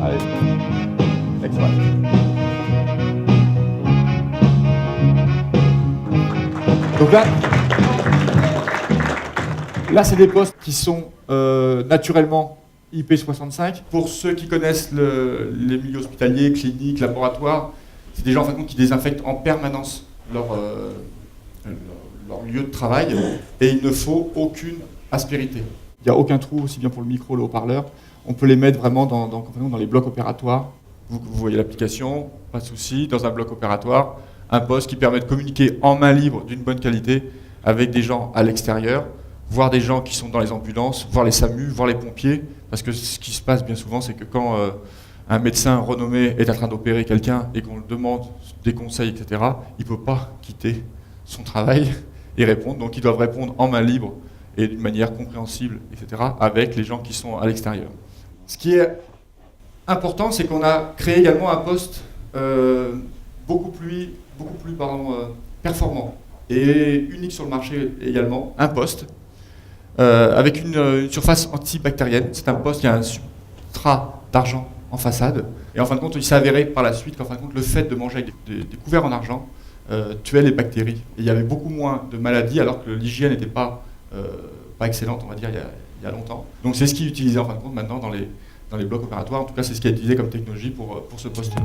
Allez. Excellent. Donc là c'est des postes qui sont naturellement IP65. Pour ceux qui connaissent les milieux hospitaliers, cliniques, laboratoires, c'est des gens en fin de compte qui désinfectent en permanence leur lieu de travail et il ne faut aucune aspérité. Il n'y a aucun trou, aussi bien pour le micro, le haut-parleur. On peut les mettre vraiment dans les blocs opératoires. Vous voyez l'application, pas de souci. Dans un bloc opératoire, un poste qui permet de communiquer en main libre d'une bonne qualité avec des gens à l'extérieur, voir des gens qui sont dans les ambulances, voir les SAMU, voir les pompiers. Parce que ce qui se passe bien souvent, c'est que quand un médecin renommé est en train d'opérer quelqu'un et qu'on lui demande des conseils, etc., il ne peut pas quitter son travail et répondre. Donc ils doivent répondre en main libre et d'une manière compréhensible, etc., avec les gens qui sont à l'extérieur. Ce qui est important, c'est qu'on a créé également un poste beaucoup plus performant et unique sur le marché également, un poste avec une surface antibactérienne. C'est un poste qui a un substrat d'argent en façade. Et en fin de compte, il s'est avéré par la suite qu'en fin de compte, le fait de manger avec des couverts en argent tuait les bactéries. Et il y avait beaucoup moins de maladies alors que l'hygiène n'était pas excellente, on va dire, il y a longtemps. Donc c'est ce qui est utilisé en fin de compte maintenant dans les blocs opératoires. En tout cas, c'est ce qui est utilisé comme technologie pour ce poste-là.